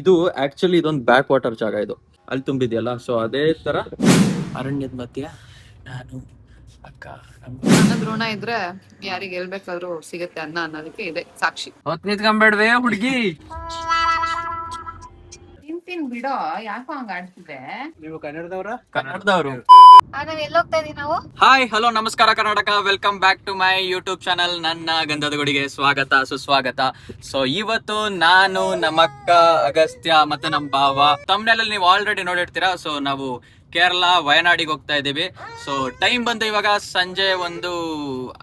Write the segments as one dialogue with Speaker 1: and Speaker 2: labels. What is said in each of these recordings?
Speaker 1: ಇದು ಆಕ್ಚುಲಿ ಇದೊಂದು back water ಜಾಗ ಇದು, ಅಲ್ಲಿ ತುಂಬಿದೆಯಲ್ಲ. ಸೊ ಅದೇ ತರ ಅರಣ್ಯದ ಮಧ್ಯ ನಾನು ಅಕ್ಕ
Speaker 2: ಅನ್ನದ ಋಣ ಇದ್ರೆ ಯಾರಿಗೆ ಹೇಳ್ಬೇಕಾದ್ರೂ ಸಿಗುತ್ತೆ ಅನ್ನ ಅನ್ನೋದಕ್ಕೆ ಇದೆ ಸಾಕ್ಷಿ.
Speaker 1: ಹೊತ್ ನಿಂತ್ಕೊಂಡ್ಬೇಡ್ವೆ ಹುಡುಗಿ.
Speaker 2: ತಿಂತೀನಿ ಬಿಡೋ, ಯಾಕೋ ಹಂಗ ಆಡ್ತಿದೆ.
Speaker 1: ನೀವು ಕನ್ನಡದವರು.
Speaker 2: ನಾವ್ ಎಲ್ಲಿ ಹೋಗ್ತಾ ಇದೀವಿ ನಾವು?
Speaker 1: ಹಾಯ್ ಹಲೋ ನಮಸ್ಕಾರ Karnataka, welcome back to my YouTube channel. ನನ್ನ ಗಂಧದ ಗುಡಿಗೆ ಸ್ವಾಗತ ಸುಸ್ವಾಗತ. ಸೊ ಇವತ್ತು ನಾನು, ನಮ್ಮಕ್ಕ, ಅಗಸ್ತ್ಯ ಮತ್ತೆ ನಮ್ಮ ಭಾವ, ತಮ್ನೆಲ್ಲ ನೀವು ಆಲ್ರೆಡಿ ನೋಡಿರ್ತೀರಾ. ಸೊ ನಾವು ಕೇರಳ ವಯನಾಡಿಗೆ ಹೋಗ್ತಾ ಇದ್ದೀವಿ. ಸೊ ಟೈಮ್ ಬಂದು ಇವಾಗ ಸಂಜೆ ಒಂದು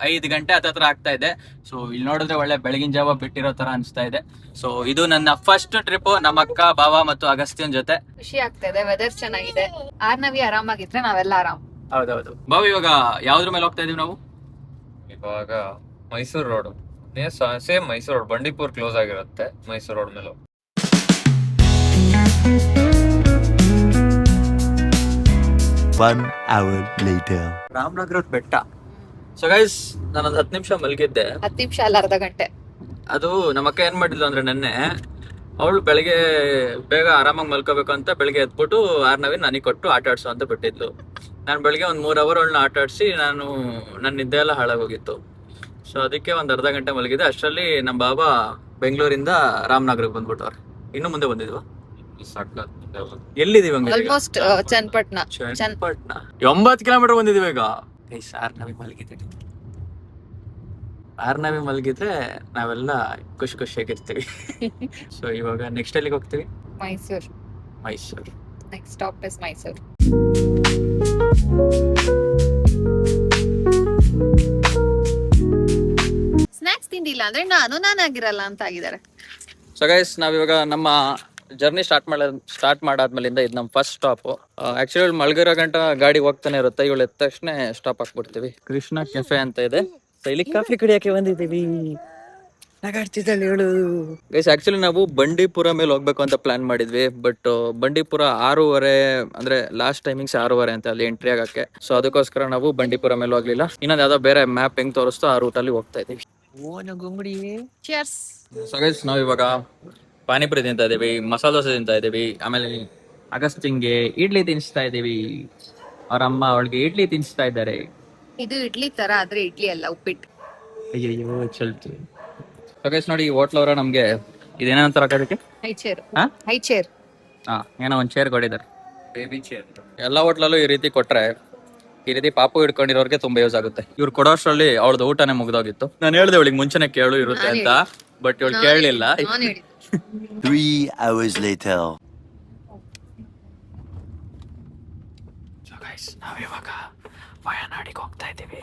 Speaker 1: 5 ಗಂಟೆ ಹತ್ರ ಆಗ್ತಾ ಇದೆ. ಸೊ ಇಲ್ಲಿ ನೋಡಿದ್ರೆ ಒಳ್ಳೆ ಬೆಳಗಿನ ಜಾವ ಬಿಟ್ಟಿರೋ ತರ ಅನಿಸ್ತಾ ಇದೆ. ಸೊ ಇದು ನನ್ನ ಫಸ್ಟ್ ಟ್ರಿಪ್ ನಮ್ಮ ಅಕ್ಕ, ಭಾವ ಮತ್ತು ಅಗಸ್ತ್ಯನ್ ಜೊತೆ.
Speaker 2: ಖುಷಿ ಆಗ್ತಾ ಇದೆ, ವೆದರ್ ಚೆನ್ನಾಗಿದೆ. ಆರ್ನವಿ ಆರಾಮಾಗಿದ್ರೆ ನಾವೆಲ್ಲ ಆರಾಮ್.
Speaker 1: ಹೌದೌದು. ಭಾವ ಇವಾಗ ಯಾವ್ದ್ರ ಮೇಲೆ ಹೋಗ್ತಾ ಇದೀವಿ ನಾವು?
Speaker 3: ಇವಾಗ Mysuru road, same Mysuru road, Bandipur close ಆಗಿರುತ್ತೆ. ಮೈಸೂರು ರೋಡ್ ಮೇಲೆ
Speaker 4: 1 hour later.
Speaker 1: ರಾಮನಗರದ ಬೆಟ್ಟ. ಸೊ ಗೈಸ್, ನಾನೊಂದು 10 ನಿಮಿಷ ಮಲಗಿದ್ದೆ.
Speaker 2: 10 ನಿಮಿಷ ಅಲ್ಲ, ಅರ್ಧ ಗಂಟೆ.
Speaker 1: ಅದು ನಮ್ಮ ಅಕ್ಕ ಏನ್ ಮಾಡಿದ್ಲು ಅಂದ್ರೆ, ನೆನ್ನೆ ಅವಳು ಬೆಳಿಗ್ಗೆ ಬೇಗ ಆರಾಮಾಗಿ ಮಲ್ಕೋಬೇಕು ಅಂತ ಬೆಳಿಗ್ಗೆ ಎದ್ಬಿಟ್ಟು ಆರ್ನವಿ ನನಗೆ ಕೊಟ್ಟು ಆಟ ಆಡ್ಸು ಅಂತ ಬಿಟ್ಟಿದ್ಲು. ನಾನು ಬೆಳಿಗ್ಗೆ ಒಂದು 3 ಅವರ್ ಅವಳನ್ನ ಆಟ ಆಡಿಸಿ ನನ್ನ ನಿದ್ದೆ ಎಲ್ಲ ಹಾಳಾಗೋಗಿತ್ತು. ಸೊ ಅದಕ್ಕೆ ಒಂದು ಅರ್ಧ ಗಂಟೆ ಮಲಗಿದೆ. ಅಷ್ಟರಲ್ಲಿ ನಮ್ಮ ಬಾಬಾ ಬೆಂಗಳೂರಿಂದ ರಾಮನಗರಕ್ಕೆ ಬಂದ್ಬಿಟ್ಟವ್ರೆ. ಇನ್ನು ಮುಂದೆ ಬಂದಿದ್ವಾ? ಎಲ್ಲಿದೀವಿ?
Speaker 2: ಆಲ್ಮೋಸ್ಟ್ ಚನ್ನಪಟ್ಟಣ.
Speaker 1: ಚನ್ನಪಟ್ಟಣ 80 ಕಿಲೋಮೀಟರ್ ಬಂದಿದೀವಿ ಈಗ. ಆರ್ನವಿ ಮಲಗಿದ್ದೀವಿ. ಆರ್ನವಿ ಮಲಗಿದ್ರೆ ನಾವೆಲ್ಲ ಖುಷಿಯಾಗಿರ್ತೀವಿ. ಸೊ ಇವಾಗ ನೆಕ್ಸ್ಟ್ ಎಲ್ಲಿಗೆ ಹೋಗ್ತೀವಿ? Mysuru.
Speaker 2: Next stop is Mysuru. Snacks ತಿಂದಿಲ್ಲ ಅಂದ್ರೆ ನಾನಾಗಿರಲ್ಲ ಅಂತ ಆಗಿದ್ದಾರೆ.
Speaker 1: ಸೊ ಗೈಸ್, ನಾವಿವಾಗ ನಮ್ಮ ಜರ್ನಿ ಸ್ಟಾರ್ಟ್ ಮಾಡಾದ್ಮೇಲಿಂದ ಇದು ನಮ್ಮ ಫಸ್ಟ್ ಸ್ಟಾಪ್. ಆಕ್ಚುಲಿ ಮಲ್ಗಿರೋ ಗಂಟ ಗಾಡಿ ಹೋಗ್ತಾನೆ ಇರುತ್ತೆ. ಇವಳು ಎದ್ದ ತಕ್ಷಣ ಸ್ಟಾಪ್ ಹಾಕ್ಬಿಡ್ತೀವಿ. ಕೃಷ್ಣ ಕೆಫೆ ಅಂತ ಇದೆ. ಸೊ ಇಲ್ಲಿ ಕಾಫಿ ಕುಡಿಯಕ್ಕೆ ಬಂದಿದ್ದೀವಿ. ನಗಾಡ್ತಿದ್ದಾಳೆ ಇವಳು. ಗೈಸ್, ಆಕ್ಚುಲಿ ನಾವು ಬಂಡೀಪುರ ಮೇಲೆ ಹೋಗ್ಬೇಕು ಅಂತ ಪ್ಲಾನ್ ಮಾಡಿದ್ವಿ. ಬಟ್ ಬಂಡೀಪುರ 6:30 ಅಂದ್ರೆ ಲಾಸ್ಟ್ ಟೈಮಿಂಗ್ಸ್ 6:30 ಅಂತ ಅಲ್ಲಿ ಎಂಟ್ರಿ ಆಗಕ್ಕೆ. ಸೊ ಅದಕ್ಕೋಸ್ಕರ ನಾವು ಬಂಡೀಪುರ ಮೇಲೆ ಹೋಗ್ಲಿಲ್ಲ. ಇನ್ನೊಂದು ಯಾವ್ದೋ ಬೇರೆ ಮ್ಯಾಪ್ ಹೆಂಗ್ ತೋರಿಸ್ತೋ ಆ ರೂಟ್ ಅಲ್ಲಿ ಹೋಗ್ತಾ ಇದೀವಿ.
Speaker 2: ಚಿಯರ್ಸ್.
Speaker 1: ಸೊ ಗೈಸ್, ನಾವು ಇವಾಗ ಪಾನಿಪುರಿ ತಿಂತಾ ಇದೀವಿ, ಮಸಾಲೆ ದೋಸೆ ತಿಂತಾ ಇದೀವಿ. ಆಮೇಲೆ ಅಗಸ್ತಿಂಗೆ ಇಡ್ಲಿ ತಿನ್ನಿಸ್ತಾ ಇದೀವಿ. ಅವ್ರ ಅಮ್ಮ ಅವಳಿಗೆ ಇಡ್ಲಿ ತಿನ್ನಿಸ್ತಾ ಇದ್ದಾರೆ.
Speaker 2: ಇದು ಇಡ್ಲಿ ತರ, ಆದ್ರೆ ಇಡ್ಲಿ ಅಲ್ಲ, ಉಪ್ಪಿಟ್ಟು.
Speaker 1: ಅಯ್ಯಯ್ಯೋ ಚಲ್ತು. ಸೊ ಗೈಸ್ ನೋಡಿ, ಈ ಹೋಟ್ಲ್ ಅವರ ನಮ್ಗೆ ಇದೇನಂತಾರ ಅದಕ್ಕೆ?
Speaker 2: High chair.
Speaker 1: ಏನೋ ಒಂದ್ ಚೇರ್ ಕೊಟ್ಟಿದ್ದಾರೆ,
Speaker 3: ಬೇಬಿ ಚೇರ್.
Speaker 1: ಎಲ್ಲ ಹೋಟ್ಲಲ್ಲೂ ಈ ರೀತಿ ಕೊಟ್ರೆ, ಈ ರೀತಿ ಪಾಪು ಹಿಡ್ಕೊಂಡಿರೋರ್ಗೆ ತುಂಬಾ ಯೂಸ್ ಆಗುತ್ತೆ. ಇವ್ರು ಕೊಡೋಷ್ಟ್ರಲ್ಲಿ ಅವಳದು ಊಟನೇ ಮುಗ್ದೋಗಿತ್ತು. ನಾನು ಹೇಳ್ದೆ ಅವಳಿಗೆ ಮುಂಚೆನೆ ಕೇಳು ಇರುತ್ತೆ ಅಂತ, ಬಟ್ ಇವಳು ಕೇಳಲಿಲ್ಲ.
Speaker 4: 3 hours later.
Speaker 1: ಸೊ ಗೈಸ್, ನಾವಿವಾಗ ವಯನಾಡಿಗೆ ಹೋಗ್ತಾ ಇದ್ದೀವಿ.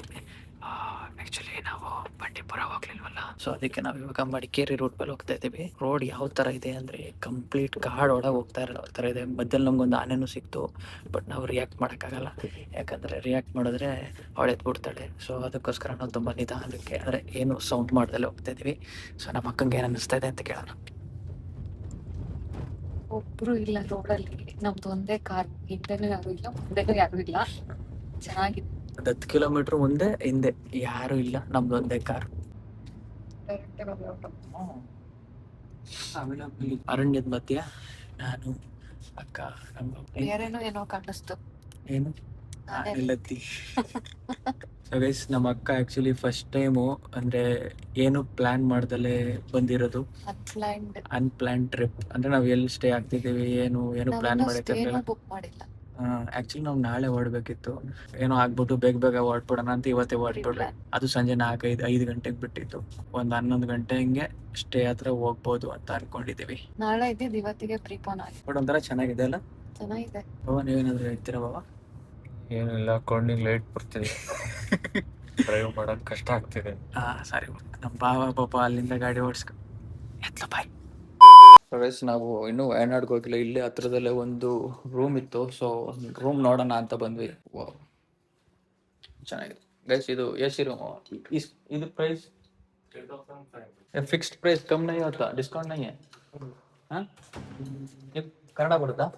Speaker 1: ಆಕ್ಚುಲಿ ನಾವು ಬಂಡೀಪುರ ಹೋಗ್ಲಿಲ್ವಲ್ಲ, ಸೊ ಅದಕ್ಕೆ ನಾವು ಇವಾಗ ಮಡಿಕೇರಿ ರೂಟ್ ಮೇಲೆ ಹೋಗ್ತಾ ಇದ್ದೀವಿ. ರೋಡ್ ಯಾವ ತರ ಇದೆ ಅಂದ್ರೆ ಕಂಪ್ಲೀಟ್ ಕಾಡ್ ಒಳಗೆ ಹೋಗ್ತಾ ಇರೋ ತರ ಇದೆ. ಮಧ್ಯದಲ್ಲಿ ನಮ್ಗೊಂದು ಆನೆನೂ ಸಿಕ್ತು, ಬಟ್ ನಾವು ರಿಯಾಕ್ಟ್ ಮಾಡೋಕ್ಕಾಗಲ್ಲ. ಯಾಕಂದ್ರೆ ರಿಯಾಕ್ಟ್ ಮಾಡಿದ್ರೆ ಅವಳು ಎದ್ಬಿಡ್ತಾಳೆ. ಸೊ ಅದಕ್ಕೋಸ್ಕರ ನಾವು ತುಂಬಾ ನಿಧಾನಕ್ಕೆ, ಅಂದ್ರೆ ಏನು ಸೌಂಡ್ ಮಾಡ್ದಲ್ಲೇ ಹೋಗ್ತಾ ಇದೀವಿ. ಸೊ ನಮ್ಮ ಅಕ್ಕಂಗೆ ಏನು ಅನ್ನಿಸ್ತಾ ಇದೆ ಅಂತ ಕೇಳೋಣ.
Speaker 2: ಒಬ್ರು ಇಲ್ಲ ರೋಡಲ್ಲಿ, ನಮ್ದು ಒಂದೇ ಕಾರ್. ಹಿಂದೆನೂ ಯಾರು ಇಲ್ಲ, ಮುಂದೆನೂ ಯಾರು ಇಲ್ಲ. ಚೆನ್ನಾಗಿದೆ.
Speaker 1: 10 ಕಿಲೋಮೀಟರ್ ಮುಂದೆ ಹಿಂದೆ ಯಾರು ಇಲ್ಲ, ನಮ್ದು ಒಂದೇ ಕಾರ್. ಅರಣ್ಯದ ಮಧ್ಯ ನಾನು, ಅಕ್ಕ, ನಮ್ಮ
Speaker 2: ಬೇರೆನೋ ಏನೋ ಕಾಣಿಸ್ತು.
Speaker 1: ಏನು ಸೊ ಗೈಸ್, ನಮ್ಮ ಅಕ್ಕ ಆಕ್ಚುಲಿ ಫಸ್ಟ್ ಟೈಮು ಅಂದ್ರೆ ಏನು ಪ್ಲಾನ್ ಮಾಡ್ದಲೇ ಬಂದಿರೋದು. ಅನ್ಪ್ಲಾನ್ ಟ್ರಿಪ್ ಅಂದ್ರೆ ನಾವ್ ಎಲ್ಲಿ ಸ್ಟೇ ಆಗ್ತಿದೀವಿ, ಏನು ಪ್ಲಾನ್ ಮಾಡಿರ್ಲಿಲ್ಲ.
Speaker 2: ಬುಕ್ ಮಾಡಿಲ್ಲ.
Speaker 1: ಆಕ್ಚುಲಿ ನಾವು ನಾಳೆ ಹೊರಡ್ಬೇಕಿತ್ತು. ಏನೋ ಆಗ್ಬಿಟ್ಟು ಬೇಗ ಹೊರಡ್ಬಿಡೋಣ ಅಂತ ಇವತ್ತೇ ಹೊರಡ್ಬಿಡ್ರೆ, ಅದು ಸಂಜೆ 4-5 ಗಂಟೆಗೆ ಬಿಟ್ಟಿತ್ತು. ಒಂದು 11 ಗಂಟೆ ಹಿಂಗೆ ಸ್ಟೇ ಹತ್ರ ಹೋಗ್ಬೋದು ಅಂತ ಅನ್ಕೊಂಡಿದೀವಿ.
Speaker 2: ನಾಳೆ ಇದ್ದಿದ್ದು ಇವತ್ತಿಗೆ ಪ್ರೀಪೋನ್ ಆಗಿ.
Speaker 1: ಬಟ್ ಒಂಥರ ಚೆನ್ನಾಗಿದೆ ಅಲ್ಲ?
Speaker 2: ಚೆನ್ನಾಗಿದೆ.
Speaker 1: ಬಾಬಾ, ನೀವೇನಾದ್ರು ಹೇಳ್ತೀರಾ ಬಾಬಾ?
Speaker 3: ಏನಿಲ್ಲ, ಕೊಂಡಿಂಗ್ ಲೈಟ್ ಬರ್ತಿದೆ. ಡ್ರೈವ್ ಮಾಡಕ್ ಕಷ್ಟ ಆಗ್ತಿದೆ.
Speaker 1: ಸರಿ, ನಮ್ಮ ಬಾವ ಪಾಪ ಅಲ್ಲಿಂದ ಗಾಡಿ ಓಡಿಸ್ಕೊ ಎತ್ಲ ಬಾಯ್. ನಾವು ಇನ್ನೂ ವಯನಾಡ್ಗೆ ಹೋಗಿಲ್ಲ. ಇಲ್ಲೇ ಹತ್ರದಲ್ಲೇ ಒಂದು ರೂಮ್ ಇತ್ತು. ಸೊ ರೂಮ್ ನೋಡೋಣ ಅಂತ ಬಂದ್ವಿ. ಚೆನ್ನಾಗಿದೆ ಗೈಸ್. ಇದು ಎಸಿ ರೂಮ್. ಇದು ಪ್ರೈಸ್ ಫಿಕ್ಸ್ಡ್ ಪ್ರೈಸ್, ಕಮ್ ನೈ ಹೋತಾ, ಡಿಸ್ಕೌಂಟ್ ನೈ. ಕನ್ನಡ ಬರುತ್ತಾ?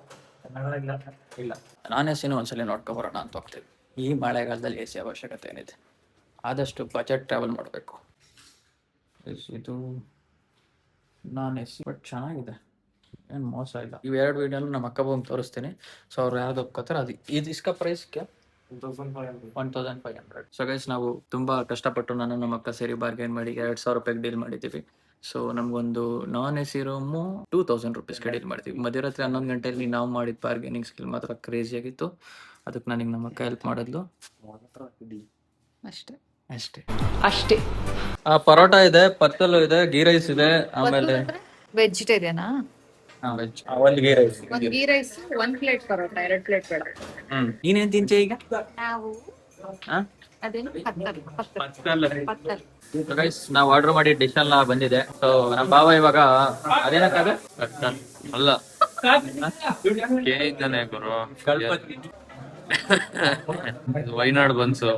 Speaker 1: ಇಲ್ಲ. ನಾನ್ ಎಸಿನೂ ಒಂದ್ಸಲ ನೋಡ್ಕೊಬರೋಣ ಅಂತ ಹೋಗ್ತೀವಿ. ಈ ಮಳೆಗಾಲದಲ್ಲಿ ಎಸಿ ಅವಶ್ಯಕತೆ ಏನಿದೆ. ಆದಷ್ಟು ಬಜೆಟ್ ಟ್ರಾವೆಲ್ ಮಾಡಬೇಕು. ಇದು ನಾನ್ ಎಸಿ, ಬಟ್ ಚೆನ್ನಾಗಿದೆ. ಏನು ಮೋಸ ಇಲ್ಲ. ಇವೆರಡು ವಿಡಿಯೋನು ನಮ್ಮ ಅಕ್ಕ ಬಂದು ತೋರಿಸ್ತೀನಿ. ಸೊ ಅವ್ರು ಯಾವ್ದು ಒಪ್ಕೋತಾರೆ ಅದು. ಇದು ಇಸ್ಕ ಪ್ರೈಸ್ 1500. ಸೊ ಗೈಸ್ ನಾವು ತುಂಬಾ ಕಷ್ಟಪಟ್ಟು ನಾನು ನಮ್ಮ ಅಕ್ಕ ಸೇರಿ ಬಾರ್ಗೇನ್ ಮಾಡಿ 2000 ರೂಪಾಯಿಗೆ ಡೀಲ್ ಮಾಡಿದ್ದೀವಿ. ಸೊ ನಮ್ಗೊಂದು ನಾನ್ ಎ ಸಿ ರೂಮು 2000 ರುಪೀಸ್ಗೆ ಡೀಲ್ ಮಾಡ್ತೀವಿ. ಮಧ್ಯರಾತ್ರಿ 11 ಗಂಟೆಯಲ್ಲಿ ನಾವು ಮಾಡಿದ ಬಾರ್ಗೇನಿಂಗ್ ಸ್ಕಿಲ್ ಮಾತ್ರ ಕ್ರೇಜಿ ಆಗಿತ್ತು. ಅದಕ್ಕೆ ನನಗೆ ನಮ್ಮ ಅಕ್ಕ ಹೆಲ್ಪ್ ಮಾಡಿದ್ಲು
Speaker 2: ಅಷ್ಟೇ
Speaker 1: ಅಷ್ಟೇ.
Speaker 2: ಅಷ್ಟೇ.
Speaker 1: ಪರೋಟ ಇದೆ, ಪತ್ತಲು ಇದೆ, ಗೀ ರೈಸ್ ಇದೆ, ಆಮೇಲೆ
Speaker 2: ವೆಜಿಟೇರಿಯನಾ?
Speaker 1: ವೆಜ್ ಒಂದು ಗೀ ರೈಸ್.
Speaker 2: ಒಂದ್ ghee rice, 1 plate parotta, 2 plate ಬೇಡ.
Speaker 1: ನೀನೇನ್ ತಿಂಚೆ ಈಗ?
Speaker 2: ನಾವು ಅದೇನು ಪತ್ತಲ್.
Speaker 1: ಗೈಸ್ ನಾವು ಆರ್ಡರ್ ಮಾಡಿ ಡಿಶ್ ಎಲ್ಲ ಬಂದಿದೆ. ಸೊ ನಮ್ಮ ಬಾವ ಇವಾಗ ಅದೇನಕ್ಕಾಗ
Speaker 3: ಅಲ್ಲ ಕೇಳಿದ್ದಾನೆ ಗುರು. ಇದು ವೈನಾಡ್ ಬನ್ಸು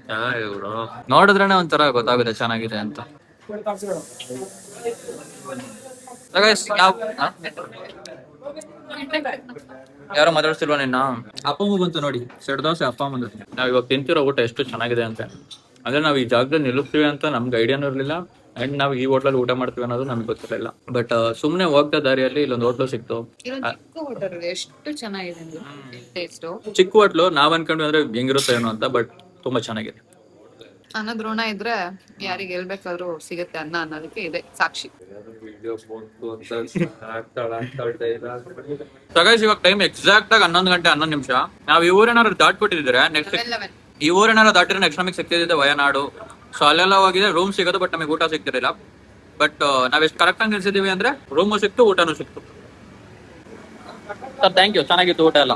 Speaker 3: ಚೆನ್ನಾಗಿದೆ ಗುರು.
Speaker 1: ನೋಡಿದ್ರೇನೆ ಒಂಥರ ಗೊತ್ತಾಗುತ್ತೆ ಚೆನ್ನಾಗಿದೆ ಅಂತ. ಗೈಸ್ ಯಾರೋ ಮಾತಾಡ್ತಿಲ್ವಾ ನಿನ್ನ? ಅಪ್ಪಮ್ಮ ಬಂತು ನೋಡಿ, ಸೆಡ್ ದೋಸೆ ಅಪ್ಪ ಬಂದು. ನಾವ್ ಇವಾಗ ತಿಂತಿರೋ ಊಟ ಎಷ್ಟು ಚೆನ್ನಾಗಿದೆ ಅಂತ. ಅಂದ್ರೆ ನಾವು ಈ ಜಾಗದಲ್ಲಿ ನಿಲ್ಲಿಸ್ತೀವಿ ಅಂತ ನಮ್ಗೆ ಐಡಿಯಾನು ಇರಲಿಲ್ಲ. ಅಂಡ್ ನಾವು ಈ ಹೋಟ್ಲಲ್ಲಿ ಊಟ ಮಾಡ್ತೀವಿ ಅನ್ನೋದು ನಮ್ಗೆ ಗೊತ್ತಿರಲಿಲ್ಲ. ಬಟ್ ಸುಮ್ನೆ ಹೋಗ್ತಾ ದಾರಿಯಲ್ಲಿ ಇಲ್ಲೊಂದು ಹೋಟ್ಲು ಸಿಕ್ತು.
Speaker 2: ಎಷ್ಟು ಚೆನ್ನಾಗಿದೆ ಟೇಸ್ಟ್.
Speaker 1: ಚಿಕ್ಕ ಹೋಟ್ಲು, ನಾವ್ ಅನ್ಕೊಂಡ್ವಿ ಅಂದ್ರೆ ಹೆಂಗಿರುತ್ತೆ ಏನೋ ಅಂತ, ಬಟ್ ತುಂಬಾ ಚೆನ್ನಾಗಿದೆ.
Speaker 2: ಅನ್ನದ ಋಣ ಇದ್ರೆ ಯಾರಿಗೆ ಎಲ್ಬೇಕಾದ್ರೂ ಸಿಗುತ್ತೆ ಅನ್ನ ಅನ್ನೋದಕ್ಕೆ ಇದೆ ಸಾಕ್ಷಿ.
Speaker 1: ಸಗೈಸ್ ಇವಾಗ ಟೈಮ್ ಎಕ್ಸಾಕ್ಟ್ ಆಗಿ 11 ಗಂಟೆ 11 ನಿಮಿಷ. ನಾವು ಈ ಊರೇನಾದ್ರು ದಾಟ್ಬಿಟ್ಟಿದ್ರೆ ನೆಕ್ಸ್ಟ್ ಈ ಊರೇನಾದ್ರು ದಾಟಿದ್ರೆ ನೆಕ್ಸ್ಟ್ ನಮಗೆ ಸಿಗ್ತಿದ್ದೆ ವಯನಾಡು. ಸೊ ಅಲ್ಲೆಲ್ಲ ಹೋಗಿದ್ರೆ ರೂಮ್ ಸಿಗೋದು, ಬಟ್ ನಮಗೆ ಊಟ ಸಿಗ್ತಿರಲಿಲ್ಲ. ಬಟ್ ನಾವ್ ಎಷ್ಟು ಕರೆಕ್ಟ್ ಆಗಿ ನಿಲ್ಸಿದೀವಿ ಅಂದ್ರೆ ರೂಮು ಸಿಕ್ತು, ಊಟನೂ ಸಿಕ್ತು. Sir thank you. ಚೆನ್ನಾಗಿತ್ತು ಊಟ ಎಲ್ಲ.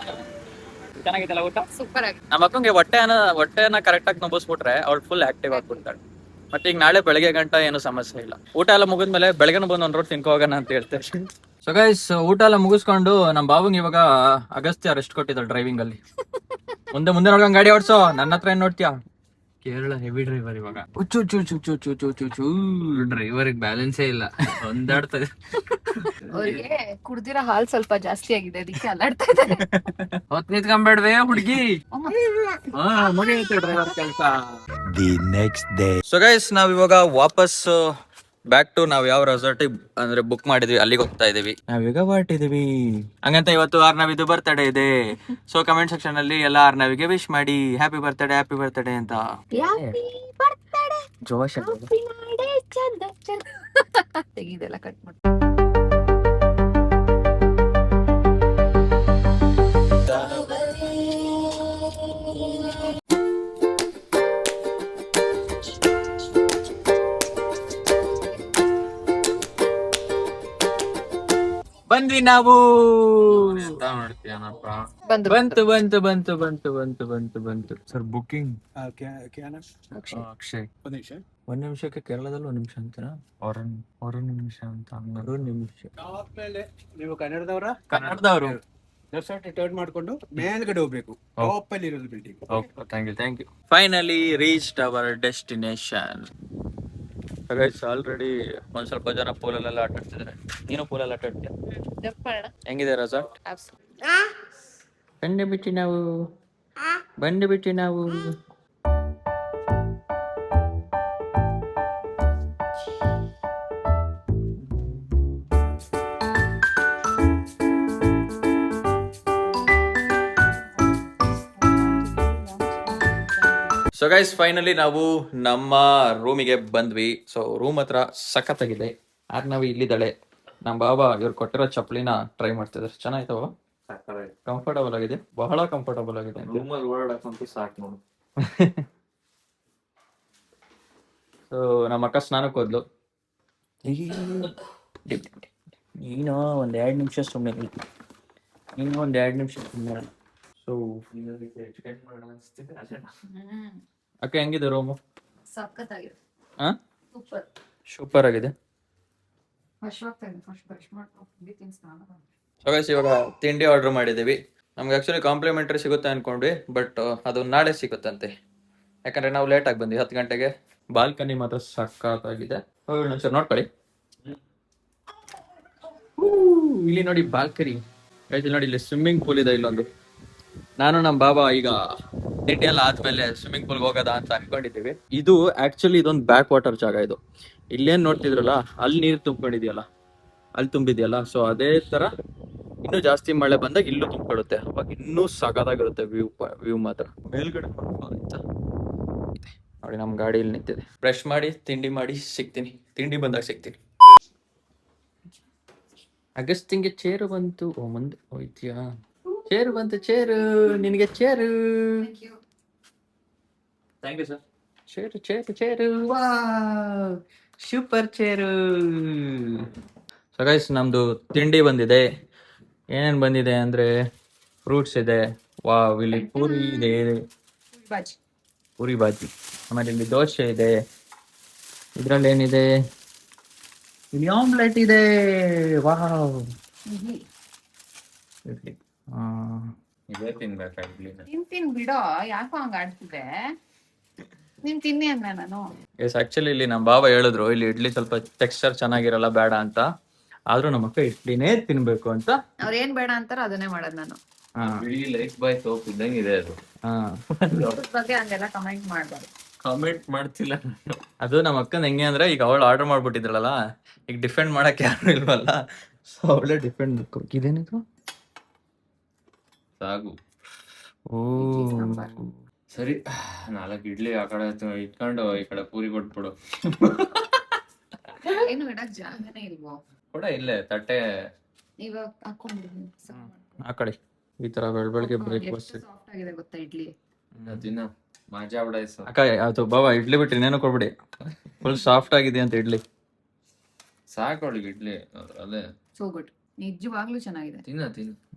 Speaker 1: ಚೆನ್ನಾಗಿತ್ತಲ್ಲ ಊಟ?
Speaker 2: ಸೂಪರ್ ಆಗಿ.
Speaker 1: ನಮ್ಮ ಅಕ್ಕಂಗೆ ಹೊಟ್ಟೆನ ಕರೆಕ್ಟ್ ಆಗಿ ನಂಬಿಸ್ಬಿಟ್ರೆ ಅವ್ಳು ಫುಲ್ ಆಕ್ಟಿವ್ ಆಗ್ಬಿಡ್ತಾಳೆ. ಮತ್ತೆ ಈಗ ನಾಳೆ ಬೆಳಗ್ಗೆ ಗಂಟ ಏನು ಸಮಸ್ಯೆ ಇಲ್ಲ. ಊಟ ಎಲ್ಲ ಮುಗಿದ್ಮೇಲೆ ಬೆಳಗ್ಗೆನ ಬಂದು ಒಂದ್ ರೋಡ್ ತಿನ್ಕೊ ಹೋಗೋಣ ಅಂತ ಹೇಳ್ತೇವೆ. ಸೊ ಗೈಸ್ ಊಟ ಎಲ್ಲ ಮುಗಿಸ್ಕೊಂಡು ನಮ್ಮ ಬಾಬುಂಗ್ ಇವಾಗ ಅಗಸ್ತ್ಯ ರೆಸ್ಟ್ ಕೊಟ್ಟಿದ್ದಾಳೆ ಡ್ರೈವಿಂಗ್ ಅಲ್ಲಿ. ಮುಂದೆ ನೋಡ್ಕೊಂಡ್ ಗಾಡಿ ಓಡಿಸೋ, ನನ್ನ ಹತ್ರ ಏನ್ ನೋಡ್ತೀಯಾ?
Speaker 3: ಕೇರಳ ಹೆವಿ ಡ್ರೈವರ್ ಇವಾಗ.
Speaker 1: ಡ್ರೈವರ್
Speaker 3: ಬ್ಯಾಲೆನ್ಸೇ ಇಲ್ಲ, ಒಂದಾಡ್ತದೆ.
Speaker 2: ಅವ್ರಿಗೆ ಕುಡ್ದಿರೋ ಹಾಲ್ ಸ್ವಲ್ಪ ಜಾಸ್ತಿ ಆಗಿದೆ, ಅದಕ್ಕೆ ಅಲ್ಲಾಡ್ತಾ ಇದ್ದಾರೆ.
Speaker 1: ಹೊತ್ ನಿಂತ್ಕೊಂಡ್ಬೇಡ್ವೆ ಹುಡುಗಿ. ಡ್ರೈವರ್ ಕೆಲಸ.
Speaker 4: The next day.
Speaker 1: So guys ನಾವ್ ಇವಾಗ ವಾಪಸ್ ಬ್ಯಾಕ್ ಟು ನಾವ್ ಯಾವ ರೆಸಾರ್ಟ್ ಅಂದ್ರೆ ಬುಕ್ ಮಾಡಿದ್ವಿ ಅಲ್ಲಿಗೆ ಹೋಗ್ತಾ ಇದೀವಿ. ನಾವೀಗ ಹೊರಟಿದೀವಿ. ಹಂಗಂತ ಇವತ್ತು ಆರ್ನವಿದು ಬರ್ತಡೇ ಇದೆ. ಸೊ ಕಮೆಂಟ್ ಸೆಕ್ಷನ್ ಅಲ್ಲಿ ಎಲ್ಲ ಆರ್ನವಿಗೆ ವಿಶ್ ಮಾಡಿ ಹ್ಯಾಪಿ ಬರ್ತ್ಡೇ ಅಂತ. ಜೋಶ್
Speaker 2: ತೆಗಿದೆಲ್ಲ ಕಟ್ ಮಾಡಿ.
Speaker 1: ಬಂದ್ವಿ ನಾವು.
Speaker 3: ಮಾಡ್ತೀಯನಪ್ಪ.
Speaker 1: ಬಂತು. ಸರ್ ಬುಕಿಂಗ್
Speaker 3: ಅಕ್ಷಯ್
Speaker 1: ಒಂದ್ ನಿಮಿಷಕ್ಕೆ ಕೇರಳದಲ್ಲಿ 1 ನಿಮಿಷ ಅಂತಾರ. 1 ನಿಮಿಷ ಅಂತ 1 ನಿಮಿಷ.
Speaker 5: ನೀವು ಕನ್ನಡದವರ?
Speaker 1: ಕನ್ನಡದವರು.
Speaker 5: ಟರ್ನ್ ಮಾಡ್ಕೊಂಡು ಮೇಲ್ಗಡೆ ಹೋಗ್ಬೇಕು. ಟಾಪ್ ಅಲ್ಲಿ ಇರೋದು building.
Speaker 1: Thank you. Finally reached our destination. Guys already ಒಂದ್ ಸ್ವಲ್ಪ ಜನ ಪೂಲಲ್ಲೆಲ್ಲ ಆಟ ಆಡ್ತಿದ್ದಾರೆ. ನೀನು ಪೂಲಲ್ಲಿ ಆಟ ಆಡ್ತೀಯ? ಹೆಂಗಿದೆ ರೆಸಾರ್ಟ್? ಬಂದು ಬಿಟ್ಟಿ ನಾವು. ಸೊ ಗೈಸ್ ಫೈನಲಿ ನಾವು ನಮ್ಮ ರೂಮಿಗೆ ಬಂದ್ವಿ. ಸೊ ರೂಮ್ ಹತ್ರ ಸಖತ್ತಾಗಿದೆ. ನಾವು ಇಲ್ಲಿದ್ದಾಳೆ ನಮ್ಮ ಬಾಬಾ. ಇವ್ರು ಕೊಟ್ಟಿರೋ ಚಪ್ಪಲಿನ ಟ್ರೈ ಮಾಡ್ತಿದ್ದಾರೆ. ಚೆನ್ನಾಯ್ತವ? ಕಂಫರ್ಟಬಲ್ ಆಗಿದೆ, ಬಹಳ ಕಂಫರ್ಟಬಲ್ ಆಗಿದೆ.
Speaker 3: ರೂಮಲ್ಲಿ ಓಡಾಡಕ್ಕಂತೂ ಸಾಕು ನೋಡು.
Speaker 1: ಸೊ ನಮ್ಮ ಅಕ್ಕ ಸ್ನಾನಕ್ಕೆ ಹೋದ್ಲು. ನೀನು ಒಂದ್ 2 ನಿಮಿಷ ಸುಮ್ಮನೆ. ಸೊ ಅಕ್ಕ ಹೆಂಗಿದೆ ರೂಮು?
Speaker 2: ಸಖತ್ತಾಗಿದೆ.
Speaker 1: ಸೂಪರ್ ಆಗಿದೆ. ಸೊ ಗೈಸ್ ಇವಾಗ ತಿಂಡಿ ಆರ್ಡರ್ ಮಾಡಿದ್ದೀವಿ. ನಮ್ಗೆ ಆಕ್ಚುಲಿ ಕಾಂಪ್ಲಿಮೆಂಟರಿ ಸಿಗುತ್ತೆ ಅನ್ಕೊಂಡ್ವಿ, ಬಟ್ ಅದು ನಾಳೆ ಸಿಗುತ್ತಂತೆ. ಯಾಕಂದ್ರೆ ನಾವು ಲೇಟ್ ಆಗಿ ಬಂದ್ವಿ 10 ಗಂಟೆಗೆ. ಬಾಲ್ಕನಿ ಮಾತ್ರ ಸಕ್ಕತ್ತಾಗಿದೆ. ಸರ್ ನೋಡ್ಕೊಳ್ಳಿ. ಇಲ್ಲಿ ನೋಡಿ ಬಾಲ್ಕನಿ. ಇಲ್ಲಿ ನೋಡಿ, ಇಲ್ಲಿ ಸ್ವಿಮ್ಮಿಂಗ್ ಪೂಲ್ ಇದೆ ಇಲ್ಲೊಂದು. ನಾನು ನಮ್ಮ ಬಾಬಾ ಈಗ ತಿಂಡಿ ಎಲ್ಲ ಆದ್ಮೇಲೆ ಸ್ವಿಮ್ಮಿಂಗ್ ಪೂಲ್ಗೆ ಹೋಗೋದಾ ಅಂತ ಅನ್ಕೊಂಡಿದ್ದೀವಿ. ಇದು ಆಕ್ಚುಲಿ ಇದೊಂದು ಬ್ಯಾಕ್ ವಾಟರ್ ಜಾಗ ಇದು. ಇಲ್ಲೇನ್ ನೋಡ್ತಿದ್ರಲ್ಲ ಅಲ್ಲಿ ನೀರು ತುಂಬ್ಕೊಂಡಿದ್ಯಲ್ಲ, ಅಲ್ಲಿ ತುಂಬಿದ್ಯಲ್ಲ, ಸೊ ಅದೇ ತರ ಇನ್ನೂ ಜಾಸ್ತಿ ಮಳೆ ಬಂದಾಗ ಇಲ್ಲೂ ತುಂಬಿಕೊಳ್ಳುತ್ತೆ. ಅವಾಗ ಇನ್ನೂ ಸಖತ್ತಾಗಿರುತ್ತೆ ವ್ಯೂ ಮಾತ್ರ. ಮೇಲ್ಗಡೆ ಆಯ್ತಾ ನೋಡಿ, ನಮ್ಮ ಗಾಡಿ ಇಲ್ಲಿ ನಿಂತಿದೆ. ಬ್ರಷ್ ಮಾಡಿ ತಿಂಡಿ ಮಾಡಿ ಸಿಗ್ತೀನಿ, ತಿಂಡಿ ಬಂದಾಗ ಸಿಗ್ತೀನಿ. ಅಗಸ್ತಿಂಗೆ ಚೇರು ಬಂತು. ಓ ಮುಂದೆ ಹೋಯ್ತಿಯಾ? ಚೇರು ಬಂತು, ಚೇರು ನಿನಗೆ chair. Thank you sir. Chair chair chair, ವಾ ಸೂಪರ್ ಚೇರು. ಸೊ ಗೈಸ್, ನಮ್ದು ತಿಂಡಿ ಬಂದಿದೆ. ಏನೇನು ಬಂದಿದೆ ಅಂದ್ರೆ ಫ್ರೂಟ್ಸ್ ಇದೆ, ವಾವ್, ಇಲ್ಲಿ ಪೂರಿ ಇದೆ, ಪೂರಿ ಬಾಜಿ, ಆಮೇಲೆ ಇಲ್ಲಿ ದೋಸೆ ಇದೆ, ಇದ್ರಲ್ಲಿ ಏನಿದೆ, ಇಲ್ಲಿ ಆಮ್ಲೆಟ್ ಇದೆ, ವಾವ್.
Speaker 3: ಇದೇ ತಿನ್ಬೇಕಾ ಇಡ್ಲಿ?
Speaker 2: ತಿನ್ ಬಿಡೋ, ಯಾಕೋ ಹಂಗ ಆಡ್ತಿದೆ. ನೀನ್ ತಿನ್ನಿ ಅಂದ ನಾನು.
Speaker 1: ಎಸ್, ಆಕ್ಚುಲಿ ಇಲ್ಲಿ ನಮ್ಮ ಬಾಬಾ ಹೇಳಿದ್ರು ಇಲ್ಲಿ ಇಡ್ಲಿ ಸ್ವಲ್ಪ ಟೆಕ್ಸ್ಚರ್ ಚೆನ್ನಾಗಿರಲ್ಲ, ಬೇಡ ಅಂತ. ಆದ್ರೂ ನಮ್ಮ ಅಕ್ಕ ಇಡ್ಲಿನೇ ತಿನ್ಬೇಕು ಅಂತ.
Speaker 2: ಅವ್ರ ಏನ್ ಬೇಡ ಅಂತಾರ ಅದನ್ನೇ ಮಾಡೋದ್ ನಾನು.
Speaker 3: ಇಡ್ಲಿ ಲೈಫ್ ಬಾಯ್ ಸೋಪ್ ಇದ್ದಂಗೆ ಇದೆ ಅದು.
Speaker 2: ಬಗ್ಗೆ ಹಂಗೆಲ್ಲ ಕಮೆಂಟ್ ಮಾಡ್ಬಾರ್ದು.
Speaker 3: ಕಾಮೆಂಟ್ ಮಾಡ್ತಿಲ್ಲ.
Speaker 1: ಅದು ನಮ್ಮ ಅಕ್ಕನ ಹೆಂಗೆ ಅಂದ್ರೆ, ಈಗ ಅವಳು ಆರ್ಡರ್ ಮಾಡ್ಬಿಟ್ಟಿದ್ರಲ್ಲ, ಈಗ ಡಿಫೆಂಡ್ ಮಾಡಕ್ ಯಾರು ಇಲ್ವಲ್ಲ, ಸೊ ಅವಳೇ ಡಿಫೆಂಡ್ ಮಾಡ್ಕೋಬೇಕು. ಇದೇನಿದು?
Speaker 3: ಸಾಗು.
Speaker 1: ಓ
Speaker 3: ಸರಿ, 4 ಇಡ್ಲಿ ಆ ಕಡೆ ಇಟ್ಕೊಂಡು ಈ ಕಡೆ ಪೂರಿ ಕೊಟ್ಬಿಡು.
Speaker 2: ಏನು ಇಡಕ್ ಜಾಗನೇ ಇಲ್ವೋ?
Speaker 3: ಕೂಡ ಇಲ್ಲೇ ತಟ್ಟೆ
Speaker 2: ಇವಾಗ ಹಾಕೊಂಡಿದ್ದೀನಿ.
Speaker 1: ಆ ಕಡೆ ಈ ತರ ಬೆಳಗ್ಗೆ ಬ್ರೇಕ್ಫಾಸ್ಟ್.
Speaker 2: ಸಾಫ್ಟ್ ಆಗಿದೆ ಗೊತ್ತಾ ಇಡ್ಲಿ?
Speaker 3: ತಿನ್ನ ಮಾಜಾ ಬಿಡಾಯ್ಸು.
Speaker 1: ಅಕ್ಕ ಅದು ಬಾಬಾ ಇಡ್ಲಿ ಬಿಟ್ಟು ಇನ್ನೇನು ಕೊಡ್ಬಿಡಿ, ಫುಲ್ ಸಾಫ್ಟ್ ಆಗಿದೆ ಅಂತ ಇಡ್ಲಿ.
Speaker 3: ಸಾಕೋಳಿಗೆ ಇಡ್ಲಿ ಅದೇ
Speaker 2: ಸೋ ಗುಡ್, ನಿಜವಾಗ್ಲೂ ಚೆನ್ನಾಗಿದೆ.
Speaker 3: ತಿನ್ನ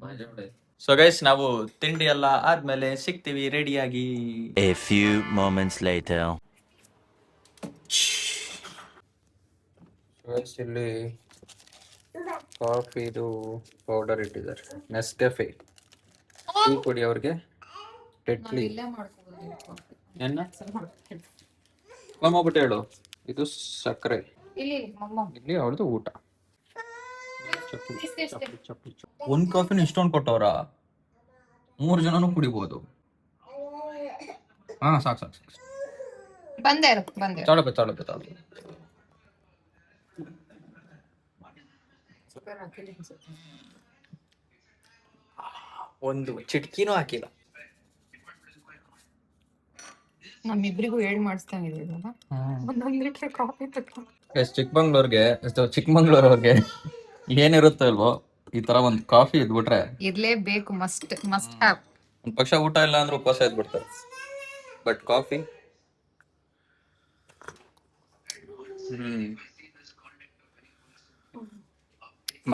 Speaker 3: ಮಾಜಾ ಬಿಡಾಯ್ತು.
Speaker 1: ಸೊ ಗೈಸ್, ನಾವು ತಿಂಡಿ ಎಲ್ಲ ಆದ್ಮೇಲೆ ಸಿಗ್ತೀವಿ ರೆಡಿಯಾಗಿ.
Speaker 4: A few moments later.
Speaker 1: ಇಲ್ಲಿ ಕಾಫಿದು ಪೌಡರ್ ಇಟ್ಟಿದ್ದಾರೆ, ನೆಸ್ಕೆಫೆ. ಟೀ ಕೊಡಿ ಅವ್ರಿಗೆ, ಟೆಟ್ಲಿ.
Speaker 2: ಇಲ್ಲೇ ಮಾಡ್ಕೋಬಹುದು.
Speaker 1: ಏನ ಹೋಗ್ಬಿಟ್ಟು ಹೇಳು, ಇದು ಸಕ್ಕರೆ,
Speaker 2: ಇಲ್ಲಿ ಮಮ್ಮ
Speaker 1: ಇಲ್ಲಿ ಅವ್ರದ್ದು ಊಟ. ಒಂದ್ ಕಾಫಿನ ಇಷ್ಟೊಂದು ಕೊಟ್ಟವ್ರ, 3 ಜನನು ಕುಡಿಬಹುದು. ಹಾ ಸಾಕು.
Speaker 2: ಬಂದೆ
Speaker 1: ತಾಳpe. ಒಂದು ಚಿಟ್ಕಿನೂ ಹಾಕಿಲ್ಲ.
Speaker 2: ನಮ್ಮಿಬ್ರಿಗೂ ಹೇಳ್ ಮಾಡಿಸ್ದಂಗಿದೆ ಇದಲ್ಲ. ಒಂದೊಂದು ಲೀಟರ್ ಕಾಫಿ ತಗೊಂಡು
Speaker 1: ಚಿಕ್ಕಮಂಗ್ಳೂರವ್ರಿಗೆ ಏನಿರುತ್ತೆ ಅಲ್ವೋ, ಈ ತರ ಒಂದು ಕಾಫಿ ಇದ್ಬಿಟ್ರೆ
Speaker 2: ಇರ್ಲೇಬೇಕು. Must have.
Speaker 1: ಒಂದ್ ಪಕ್ಷ ಊಟ ಇಲ್ಲ ಅಂದ್ರೆ ಉಪವಾಸ ಇದ್ಬಿಡ್ತಾರೆ, ಬಟ್ ಕಾಫಿ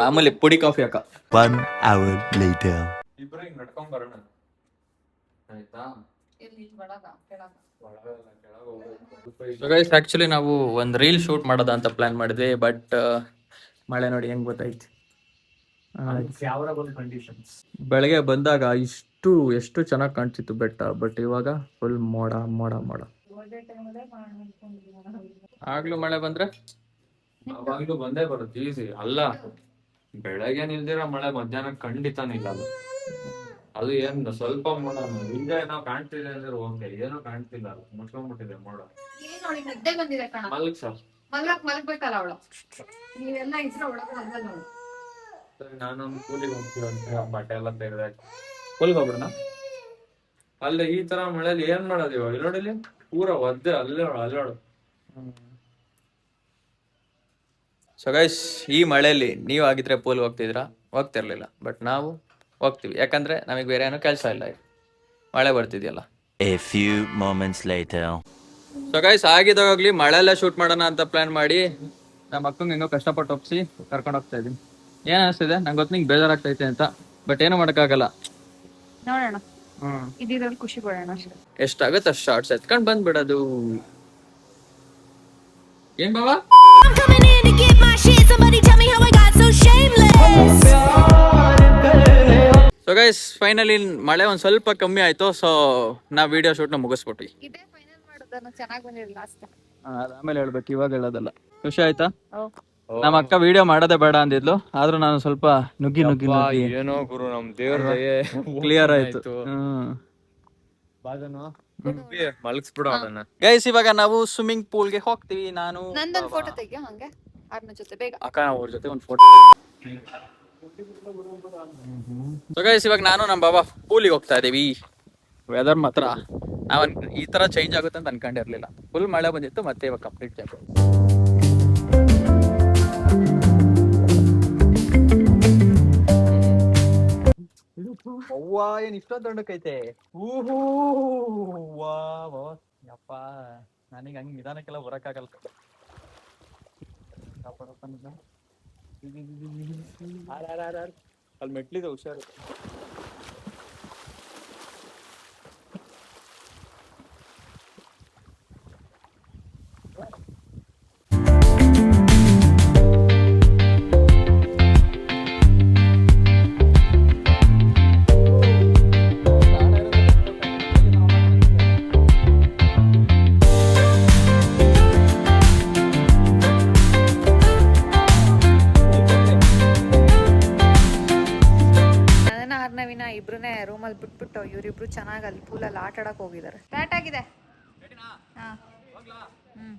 Speaker 1: ಮಾಮೂಲಿ ಪುಡಿ ಕಾಫಿ ಅಕ್ಕ.
Speaker 4: 1 hour later.
Speaker 3: ಇಬ್ರು ಹಿಂಗ್ ನಡ್ಕೊಂಡ್ ಬರೋಣ ಆಯ್ತಾ?
Speaker 1: ಆಕ್ಚುಲಿ ನಾವು ಒಂದು ರೀಲ್ ಶೂಟ್ ಮಾಡೋದ ಅಂತ ಪ್ಲಾನ್ ಮಾಡಿದ್ವಿ, ಬಟ್ ಮಳೆ ನೋಡಿ ಹೆಂಗ್ ಗೊತ್ತೈತಿ. ಬೆಳಗ್ಗೆ ಬಂದಾಗ ಎಷ್ಟು ಚೆನ್ನಾಗಿ ಕಾಣ್ತಿತ್ತು ಬೆಟ್ಟ, ಬಟ್ ಇವಾಗ ಫುಲ್ ಮೋಡ. ಆಗ್ಲೂ ಮಳೆ ಬಂದ್ರೆ
Speaker 3: ಅವಾಗ್ಲೂ ಬಂದೇ ಬರುತ್ತೆ ಈಸಿ. ಅಲ್ಲ, ಬೆಳಗ್ಗೆ ನಿಲ್ದಿರೋ ಮಳೆ ಮಧ್ಯಾಹ್ನ ಖಂಡಿತ ನಿಲ್ಲಲ್ಲ. ಅದು ಏನ್ ಸ್ವಲ್ಪ ಮೋಡ ಹಿಂಗ ಏನೋ ಕಾಣ್ತಿದೆ ಅಂದ್ರೆ ಓಕೆ, ಏನೋ ಕಾಣ್ತಿಲ್ಲ, ಮುಚ್ಕೊಂಡ್ಬಿಟ್ಟಿದೆ ಮೋಡ.
Speaker 2: ನಿದ್ದೆ ಬಂದಿದೆ ಕಣ.
Speaker 3: ಮಲ್ಗ್ ಸರ್,
Speaker 2: ಮಲ್ಗ್ಬೇಕಲ್ಲ ಅವಳು. ನೀವೆಲ್ಲ ಇದ್ರೆ ಒಳಗೆ ಮಲ್ಗಲ್ಲ ಅವಳು.
Speaker 3: ನಾನೊಂದು ಕೂಲಿಗೆ ಹೋಗ್ತೀವಂತೆ, ಬಟ್ಟೆ ಎಲ್ಲ ತೆಗೆದಾಕಿ ಕೂಲಿಗೆ ಹೋಗ್ಬಿಡೋಣ. ಅಲ್ಲಿ ಈ ತರ ಮಳೆಯಲ್ಲಿ ಏನ್ ಮಾಡೋದು ಇವಾಗ? ನೋಡಿಲಿ ಪೂರ ಒದ್ದೆ ಅಲ್ಲಾಡು.
Speaker 1: ಸೊ ಗೈಸ್, ಈ ಮಳೆಯಲ್ಲಿ ನೀವು ಆಗಿದ್ರೆ ಪೂಲ್ ಹೋಗ್ತಿರ್ಲಿಲ್ಲ, ಬಟ್ ನಾವು ಹೋಗ್ತೀವಿ, ಯಾಕಂದ್ರೆ ನಮಗೆ ಬೇರೆ ಏನೋ ಕೆಲಸ ಇಲ್ಲ, ಮಳೆ ಬರ್ತಿದ್ಯಲ್ಲ.
Speaker 4: A few moments later.
Speaker 1: So guys, ಆಗಿದಾಗಲಿ ಮಳೆಲ್ಲ ಶೂಟ್ ಮಾಡೋಣ ಅಂತ ಪ್ಲಾನ್ ಮಾಡಿ ನಮ್ಮ ಅಕ್ಕಂಗೆ ಹೆಂಗೋ ಕಷ್ಟಪಟ್ಟು ಒಪ್ಸಿ ಕರ್ಕೊಂಡು ಹೋಗ್ತಾ ಇದೀನಿ. ಏನ್ ಅನಿಸ್ತಿದೆ ನಂಗೆ ಗೊತ್ತು, ನಿಂಗೆ ಬೇಜಾರಾಗ್ತೈತೆ ಅಂತ, ಬಟ್ ಏನೂ ಮಾಡೋಕ್ಕಾಗಲ್ಲ.
Speaker 2: ನೋಡೋಣ, ಇದ್ರಲ್ಲಿ ಖುಷಿ ಪಡೋಣ ಅಷ್ಟೇ.
Speaker 1: ಎಷ್ಟಾಗುತ್ತೆ ಅಷ್ಟು ಶಾರ್ಟ್ಸ್ ಎತ್ಕೊಂಡು ಬಂದ್ಬಿಡೋದು. ಏನ್ ಬಾವಾ? ಸೊ ಗೈಸ್, ಫೈನಲಿ ಮಳೆ ಒಂದ್ ಸ್ವಲ್ಪ ಕಮ್ಮಿ ಆಯ್ತು, ಸೊ ನಾವು ವಿಡಿಯೋ ಶೂಟ್ನ ಮುಗಿಸ್ಬಿಟ್ವಿ.
Speaker 2: ಇದೇ ಫೈನಲ್ ಮಾಡೋದನ್ನ ಚೆನ್ನಾಗಿ ಬಂದಿದೆ ಲಾಸ್ಟ್.
Speaker 1: ಆಮೇಲೆ ಹೇಳ್ಬೇಕು, ಇವಾಗ ಹೇಳೋದಲ್ಲ. ಖುಷಿ ಆಯ್ತಾ? ನಮ್ಮ ಅಕ್ಕ ವಿಡಿಯೋ ಮಾಡೋದೇ ಬೇಡ ಅಂದಿದ್ಲು, ಆದ್ರೂ ನಾನು ಸ್ವಲ್ಪ ನುಗ್ಗಿ
Speaker 3: ಏನೋ ಗುರು, ನಮ್ ದೇವ್ರ
Speaker 1: ಕ್ಲಿಯರ್ ಆಯ್ತು.
Speaker 3: ಮಲಗಿಸ್ಬಿಡು ಅದನ್ನ.
Speaker 1: ಗೈಸ್ ಇವಾಗ ನಾವು ಸ್ವಿಮ್ಮಿಂಗ್ ಪೂಲ್ಗೆ ಹೋಗ್ತೀವಿ. ನಾನು
Speaker 2: ನಂದೊಂದು ಫೋಟೋ ತೆಗಿಯೋ ಹಂಗೆ ಆರ್ನ ಜೊತೆ ಬೇಗ.
Speaker 1: ಅಕ್ಕ ಅವ್ರ ಜೊತೆ ಒಂದು ಫೋಟೋ. ಸೊ ಗೈಸ್ ಇವಾಗ ನಾನು ನಮ್ಮ ಬಾಬಾ ಪೂಲಿಗೆ ಹೋಗ್ತಾ ಇದೀವಿ. ವೆದರ್ ಮಾತ್ರ ನಾವು ಈ ತರ ಚೇಂಜ್ ಆಗುತ್ತೆ ಅಂತ ಅನ್ಕೊಂಡಿರ್ಲಿಲ್ಲ. ಫುಲ್ ಮಳೆ ಬಂದಿತ್ತು, ಮತ್ತೆ ಇವಾಗ ಕಂಪ್ಲೀಟ್ ಚೇಂಜ್. ಅವ್ವ ಏನ್ ಇಷ್ಟೊಂದು ದೊಡ್ಡಕೈತೆ. ಯಪ್ಪ ನನಗೆ ಹಂಗೆ ನಿಧಾನಕ್ಕೆಲ್ಲ ಬರಕ್ಕಾಗಲ್ಲ. ಅಲ್ಲಿ ಮೆಟ್ಲಿದೆ, ಹುಷಾರು.
Speaker 2: ನವೀನ ಇಬ್ರುನೇ ರೂಮಲ್ಲಿ ಬಿಟ್ಬಿಟ್ಟು ಇವರಿಬ್ರು ಚೆನ್ನಾಗಿ ಅಲ್ಲಿ ಪೂಲಲ್ಲಿ ಆಟ ಆಡಕ್ ಹೋಗಿದ್ದಾರೆ. ಸ್ಟಾರ್ಟ್ ಆಗಿದೆ. ಹಾ. ಹ್ಮ್.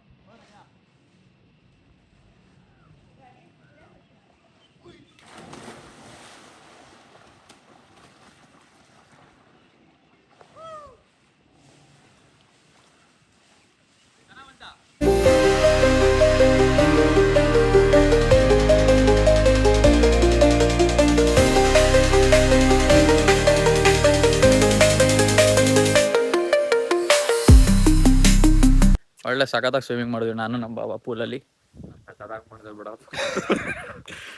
Speaker 1: ಒಳ್ಳೆ ಸಖತ್ತಾಗಿ ಸ್ವಿಮ್ಮಿಂಗ್ ಮಾಡಿದ್ವಿ ನಾನು ನಮ್ಮ ಬಾಬಾ ಪೂಲಲ್ಲಿ.
Speaker 3: ಮಾಡಿದೆ ಬಿಡ.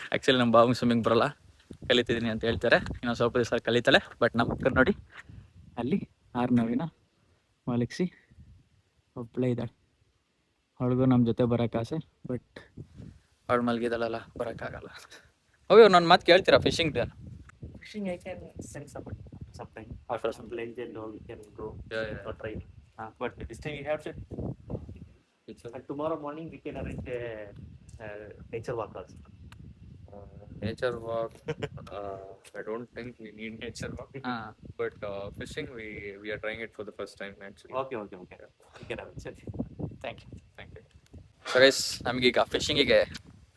Speaker 1: ಆ್ಯಕ್ಚುಲಿ ನಮ್ಮ ಬಾಬು ಸ್ವಿಮ್ಮಿಂಗ್ ಬರಲ್ಲ, ಕಲಿತಿದ್ದೀನಿ ಅಂತ ಹೇಳ್ತಾರೆ. ಇನ್ನೊಂದು ಸ್ವಲ್ಪ ದಿವಸ ಕಲಿತಾಳೆ. ಬಟ್ ನಮ್ಮ ಅಕ್ಕ ನೋಡಿ ಅಲ್ಲಿ ನವೀನ ಮಲಗಿಸಿ ಒಬ್ಬಳೇ ಇದ್ದಾಳೆ. ಅವಳಿಗೂ ನಮ್ಮ ಜೊತೆ ಬರೋಕ್ಕೆ ಆಸೆ, ಬಟ್ ಅವಳು ಮಲಗಿದಾಳಲ್ಲ, ಬರೋಕ್ಕಾಗಲ್ಲ. ಹೋಗಿ ನನ್ನ ಮಾತು ಕೇಳ್ತೀರಾ fishing?
Speaker 6: Fishing, I can send sometime. After some plane, then we can go or try. But this time we have to. And tomorrow morning we can arrange a nature walk also.
Speaker 3: Nature walk. I don't think we need nature walk. But fishing, we are trying it for the first time actually.
Speaker 6: Okay. We can arrange it.
Speaker 1: Thank you. So guys ನಮಗೀಗ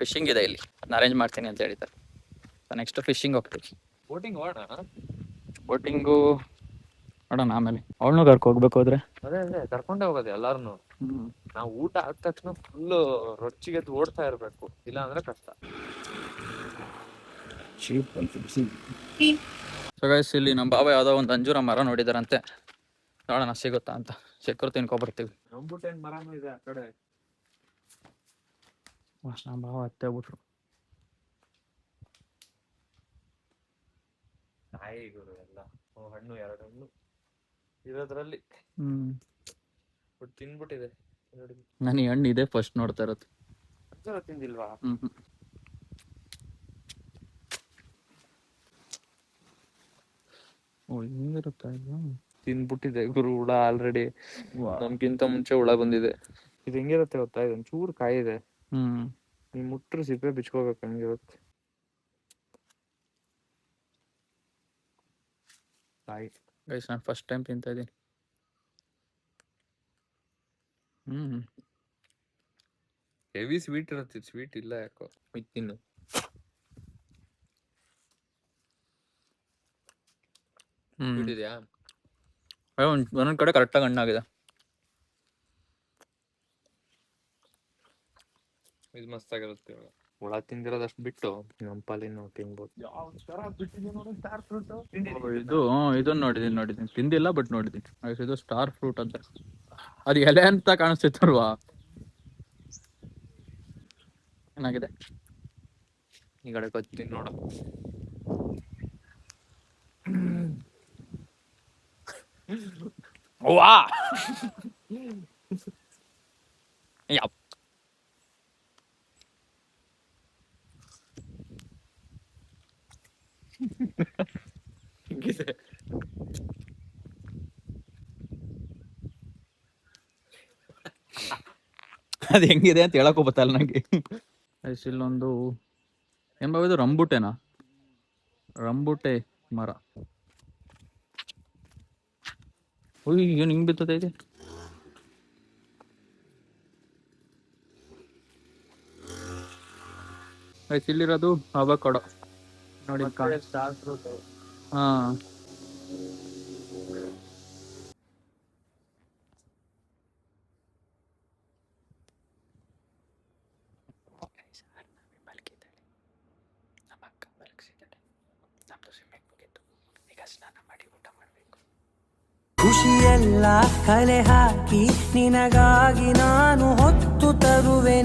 Speaker 1: fishing ಇದೆ ಇಲ್ಲಿ, ಅದನ್ನ arrange ಮಾಡ್ತೀನಿ ಅಂತ ಹೇಳಿದ್ದಾರೆ. So next fishing ಹೋಗ್ತೀವಿ.
Speaker 3: Boating ಹೋಗೋಣ.
Speaker 1: Boating ನೋಡೋಣ ಆಮೇಲೆ. ಅವಳನ್ನೂ ಕರ್ಕೋಗ್ಬೇಕು ಹೋದ್ರೆ.
Speaker 3: ಅದೇ ಕರ್ಕೊಂಡೇ ಹೋಗೋದು ಎಲ್ಲಾರನು. ನಾವು ಊಟ ಆದ ತಕ್ಷಣ ಫುಲ್ ರೊಚ್ಚಿಗೆ ಓಡ್ತಾ ಇರ್ಬೇಕು, ಇಲ್ಲ ಅಂದ್ರೆ ಕಷ್ಟ.
Speaker 1: ಸೊ ಗೈಸ್ ಇಲ್ಲಿ ನಮ್ಮ ಬಾಬಾ ಯಾವುದೋ ಒಂದು ಅಂಜೂರ ಮರ ನೋಡಿದಾರಂತೆ. ನೋಡೋಣ ಸಿಗುತ್ತಾ ಅಂತ. ಸಿಕ್ಕರು ತಿನ್ಕೊಬರ್ತೀವಿ.
Speaker 3: ರಂಬುಟನ್ ಮರನೂ ಇದೆ ಆ ಕಡೆ.
Speaker 1: ನಮ್ಮ ಬಾವ ಹತ್ತೆ ಬಿಟ್ರು.
Speaker 3: ಕಾಯಿ ಗುರು ಎಲ್ಲ ಹಣ್ಣು, 2 ಹಣ್ಣು ಇರೋದ್ರಲ್ಲಿ ತಿನ್ಬಿಟ್ಟಿದೆ.
Speaker 1: ನಾನು ಈ ಹಣ್ಣು ಇದೆ ಫಸ್ಟ್ ನೋಡ್ತಾ ಇರೋದು.
Speaker 3: ತಿಂದಿಲ್ವಾ?
Speaker 1: ಓ ಹಿಂಗಿರುತ್ತಾ ಇದು?
Speaker 3: ತಿನ್ಬಿಟ್ಟಿದೆ ಗುರು ಹುಳ ಆಲ್ರೆಡಿ. ನಮ್ಗಿಂತ ಮುಂಚೆ ಹುಳ ಬಂದಿದೆ. ಇದು ಹೆಂಗಿರುತ್ತೆ ಗೊತ್ತಾ? ಇದೊಂದ್ ಚೂರು ಕಾಯಿ ಇದೆ, ನೀವ್ ಮುಟ್ರು ಸಿಪ್ಪೆ ಬಿಚ್ಕೋಬೇಕು, ಹಂಗಿರುತ್ತೆ ಕಾಯಿ.
Speaker 1: ಗೈಸ್ ನಾನು ಫಸ್ಟ್ ಟೈಮ್ ತಿಂತಾ ಇದ್ದೀನಿ.
Speaker 3: ಹೆವಿ ಸ್ವೀಟ್ ಇರುತ್ತೆ. ಸ್ವೀಟ್ ಇಲ್ಲ ಯಾಕೋ. ತಿನ್ನು. ಇದೆಯಾ?
Speaker 1: ಒಂದೊಂದ್ ಕಡೆ ಕರೆಕ್ಟಾಗಿ ಹಣ್ಣಾಗಿದೆ.
Speaker 3: ಇದು ಮಸ್ತಾಗಿರುತ್ತೆ. ಹುಳ ತಿಂದಿರೋದಷ್ಟು ಬಿಟ್ಟು ನಮ್ಮ ಪಾಲಿನ ತಿನ್ಬೋದು.
Speaker 1: ಇದನ್ನ ನೋಡಿದೀನಿ ತಿಂದಿಲ್ಲ, ಬಟ್ ನೋಡಿದೀನಿ. ಇದು ಸ್ಟಾರ್ ಫ್ರೂಟ್ ಅಂತ. ಅದು ಎಲೆ ಅಂತ ಕಾಣಿಸ್ತಿತ್ತಲ್ವಾ? ಏನಾಗಿದೆ
Speaker 3: ಈ ಕಡೆ ಗೊತ್ತೀನಿ ನೋಡು.
Speaker 1: ವಾ ಯಪ್.
Speaker 3: ಹಿಂಗಿದೆ.
Speaker 1: ಅದು ಹೆಂಗಿದೆ ಅಂತ ಹೇಳಕ್ ಹೋಗ್ಬತ್ತಲ್ಲ ನಂಗೆ. ಇಲ್ಲೊಂದು ಏನ್ ಬಾವ ಇದು? ರಂಬುಟೆನಾ? ರಂಬುಟೆ ಮರ. ಉಯ್ ಏನು ಹಿಂಗೆ ಬಿತ್ತದೆ ಇದೆ. ಇಲ್ಲಿರೋದು ಅವಕಾಡೋ ನೋಡಿ.
Speaker 6: Star fruit.
Speaker 1: ಹಾ
Speaker 7: ಖುಷಿಯೆಲ್ಲ ಕಲೆ ಹಾಕಿ ನಿನಗಾಗಿ ನಾನು ಹೊತ್ತು ತರುವೆ